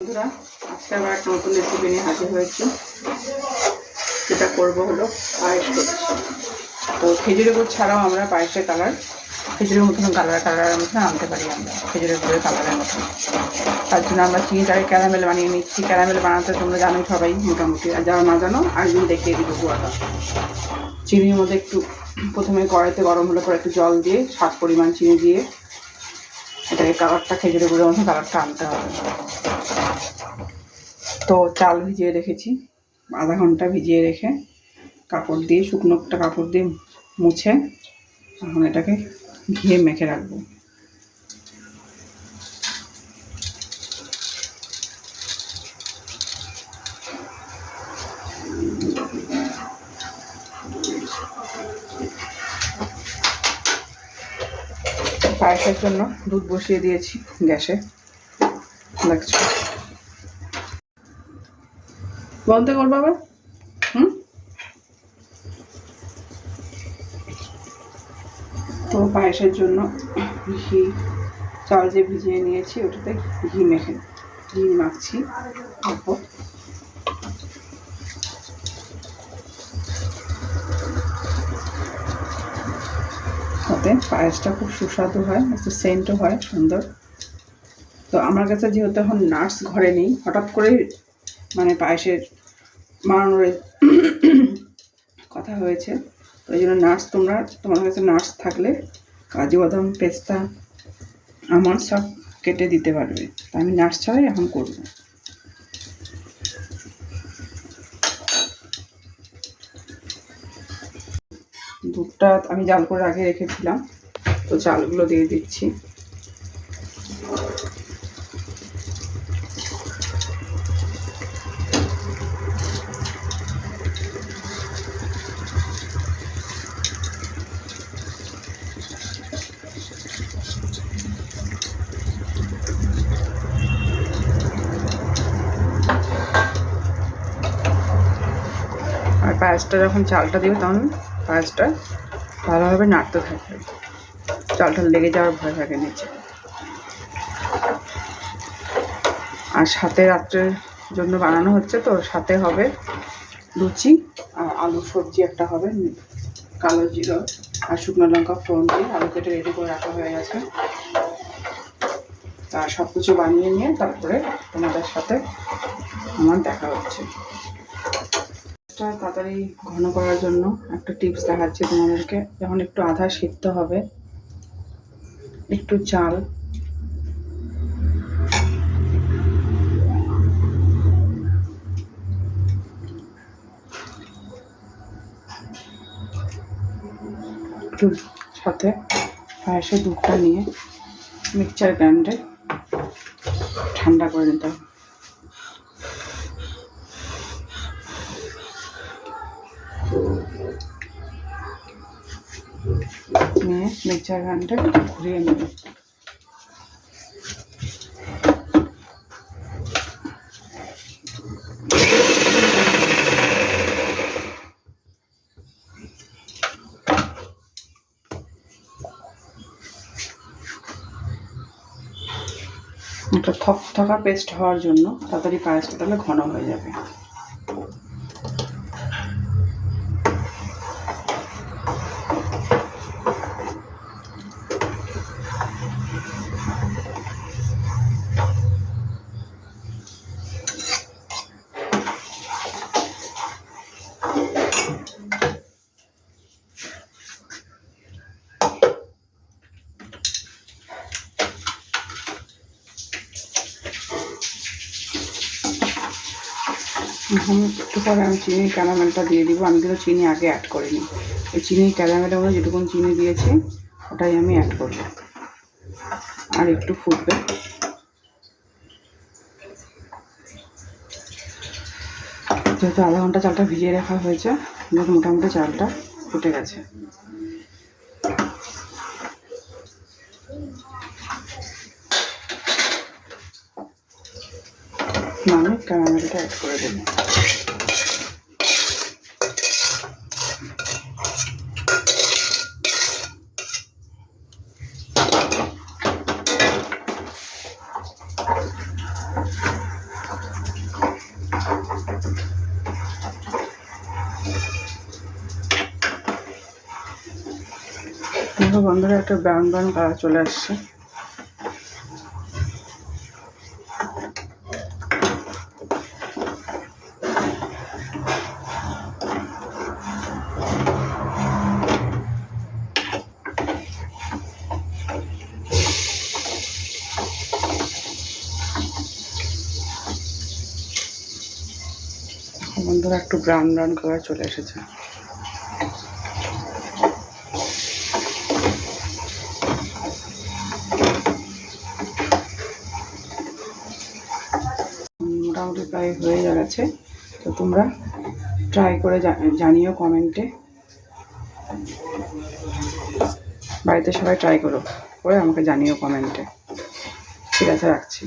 বন্ধুরা, আজকে আবার একটা নতুন রেসিপি নিয়ে হাজির হয়েছি। যেটা করবো হলো পায়েস করছি। তো খেজুরের গুড় ছাড়াও আমরা পায়েসের কালার খেজুরের মতন কালারের মতন আনতে পারি। আমরা খেজুরের গুড়ের কালারের মতন, তার জন্য আমরা চিনিটাকে ক্যারামেল বানিয়ে নিচ্ছি। ক্যারামেল বানাতে তোমরা জানোই সবাই মোটামুটি, আর যারা না জানো আরেকদিন দেখিয়ে দিব গুঁড়াটা। চিনির মধ্যে একটু প্রথমে কড়াইতে গরম হলে পরে একটু জল দিয়ে স্বাদ পরিমাণ চিনি দিয়ে এটাকে কালারটা খেজুরের গুঁড়োর মধ্যে কালারটা আনতে হবে। তো চাল ভিজিয়ে রেখেছি, আধা ঘন্টা ভিজিয়ে রেখে কাপড় দিয়ে, শুকনো একটা কাপড় দিয়ে মুছে এখন এটাকে ঘিয়ে মেখে রাখবো। পায়েসের জন্য দুধ বসিয়ে দিয়েছি গ্যাসে। লাগছে বলতে করবো আবার। তো পায়েসের জন্য ঘি, চাল যে ভিজিয়ে নিয়েছি ওটাতে ঘি মাখছি অল্প। তাতে পায়েসটা খুব সুস্বাদু হয়, একটু সেন্টও হয় সুন্দর। তো আমার কাছে যেহেতু এখন নার্স ঘরে নেই, হঠাৎ করে মানে পায়েসের বানানোর কথা হয়েছে, তো এই জন্য তোমার কাছে নার্স থাকলে কাজু বাদাম, পেস্তা, আমন্ড সব কেটে দিতে পারবে। তা আমি নার্স ছাড়াই এখন করব। দুধটা আমি জাল করে আগে রেখেছিলাম, তো চালগুলো দিয়ে দিচ্ছি। আর পায়েসটা যখন চালটা দিবে তখন পায়েসটা ভালোভাবে নাড়তে থাকবে, চালটা লেগে যাওয়ার ভয় থাকে নিচে। আর সাথে রাত্রের জন্য বানানো হচ্ছে, তো সাথে হবে লুচি আর আলু সবজি একটা হবে, কালো জিরা আর শুকনো লঙ্কা ফোড়ন দিয়ে আলু কেটে রেডি করে রাখা হয়ে গেছে। আর সব কিছু বানিয়ে নিয়ে তারপরে তোমাদের সাথে আমার দেখা হচ্ছে। তাড়াতাড়ি ঘন করার জন্য একটা টিপস দেখাচ্ছি তোমাদেরকে। যখন একটু আধা সিদ্ধ হবে, একটু চাল একটু সাথে পায়েসের দুধটা নিয়ে মিক্সচার গ্রাইন্ডে ঠান্ডা করে নিতে হবে। নিয়ে মিক্সচার গ্রাইন্ডে ঘুরিয়ে নেবে। একটা থকথকা পেস্ট হওয়ার জন্য তাড়াতাড়ি পায়েসটা তাহলে ঘন হয়ে যাবে। এখন একটু পরে আমি চিনির ক্যারামেলটা দিয়ে দিব। আমি কিন্তু চিনি আগে অ্যাড করিনি, এই চিনির ক্যারামেলের মধ্যে যেটুকুন চিনি দিয়েছি ওটাই আমি অ্যাড করব। আর একটু ফুটবে। যেহেতু আধা ঘন্টা চালটা ভিজিয়ে রাখা হয়েছে, মোটামুটি চালটা ফুটে গেছে। আমি ক্যারামেলটা অ্যাড করে দেব। দেখো বন্ধুরা, একটা ব্রাউন ব্রাউন কালার চলে আসছে। বন্ধুরা একটু ব্রাউন ব্রাউন কালার চলে এসেছে। মোটামুটি প্রায় হয়ে গেছে। তো তোমরা ট্রাই করে জানিও কমেন্টে। বাড়িতে সবাই ট্রাই করে আমাকে জানিও কমেন্টে। ঠিক আছে, রাখছি।